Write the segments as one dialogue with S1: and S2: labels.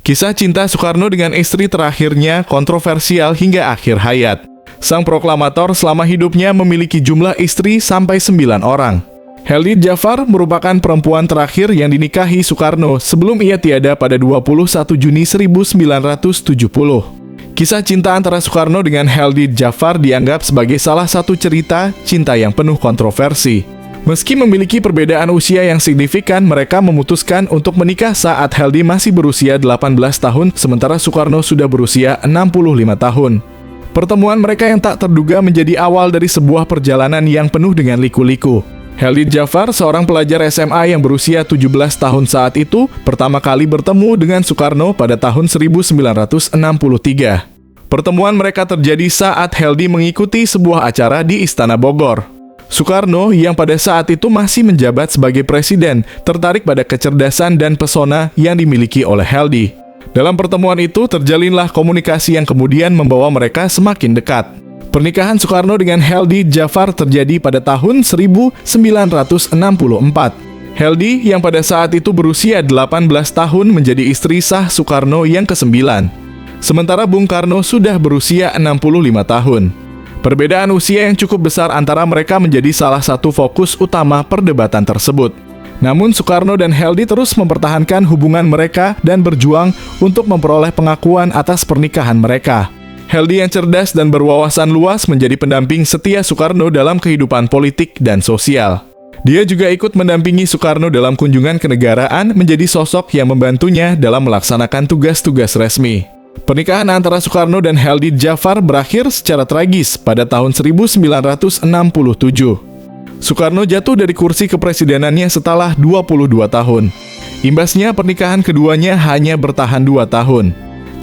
S1: Kisah cinta Soekarno dengan istri terakhirnya kontroversial hingga akhir hayat. Sang proklamator selama hidupnya memiliki jumlah istri sampai 9 orang. Heldy Djafar merupakan perempuan terakhir yang dinikahi Soekarno sebelum ia tiada pada 21 Juni 1970. Kisah cinta antara Soekarno dengan Heldy Djafar dianggap sebagai salah satu cerita cinta yang penuh kontroversi. Meski memiliki perbedaan usia yang signifikan, mereka memutuskan untuk menikah saat Heldy masih berusia 18 tahun, sementara Soekarno sudah berusia 65 tahun. Pertemuan mereka yang tak terduga menjadi awal dari sebuah perjalanan yang penuh dengan liku-liku. Heldy Djafar, seorang pelajar SMA yang berusia 17 tahun saat itu, pertama kali bertemu dengan Soekarno pada tahun 1963. Pertemuan mereka terjadi saat Heldy mengikuti sebuah acara di Istana Bogor. Soekarno, yang pada saat itu masih menjabat sebagai presiden, tertarik pada kecerdasan dan pesona yang dimiliki oleh Heldy. Dalam pertemuan itu, terjalinlah komunikasi yang kemudian membawa mereka semakin dekat. Pernikahan Soekarno dengan Heldy Djafar terjadi pada tahun 1964. Heldy, yang pada saat itu berusia 18 tahun, menjadi istri sah Soekarno yang ke-9. Sementara Bung Karno sudah berusia 65 tahun. Perbedaan usia yang cukup besar antara mereka menjadi salah satu fokus utama perdebatan tersebut. Namun Soekarno dan Heldy terus mempertahankan hubungan mereka dan berjuang untuk memperoleh pengakuan atas pernikahan mereka. Heldy yang cerdas dan berwawasan luas menjadi pendamping setia Soekarno dalam kehidupan politik dan sosial. Dia juga ikut mendampingi Soekarno dalam kunjungan kenegaraan, menjadi sosok yang membantunya dalam melaksanakan tugas-tugas resmi. Pernikahan antara Soekarno dan Heldy Djafar berakhir secara tragis pada tahun 1967. Soekarno jatuh dari kursi kepresidenannya setelah 22 tahun. Imbasnya pernikahan keduanya hanya bertahan 2 tahun.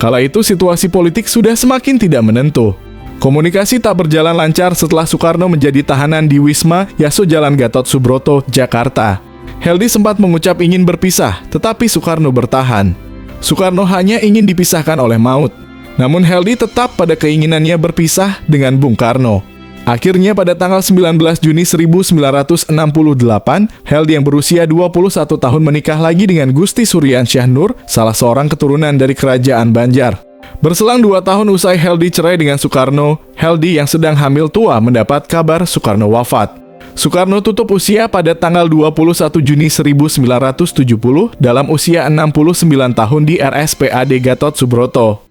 S1: Kala itu situasi politik sudah semakin tidak menentu. Komunikasi tak berjalan lancar setelah Soekarno menjadi tahanan di Wisma Yaso Jalan Gatot Subroto, Jakarta. Heldy sempat mengucap ingin berpisah, tetapi Soekarno bertahan. Soekarno hanya ingin dipisahkan oleh maut. Namun Heldy tetap pada keinginannya berpisah dengan Bung Karno. Akhirnya pada tanggal 19 Juni 1968, Heldy yang berusia 21 tahun menikah lagi dengan Gusti Suryansyah Nur, salah seorang keturunan dari Kerajaan Banjar. Berselang 2 tahun usai Heldy cerai dengan Soekarno, Heldy yang sedang hamil tua mendapat kabar Soekarno wafat. Soekarno tutup usia pada tanggal 21 Juni 1970 dalam usia 69 tahun di RSPAD Gatot Subroto.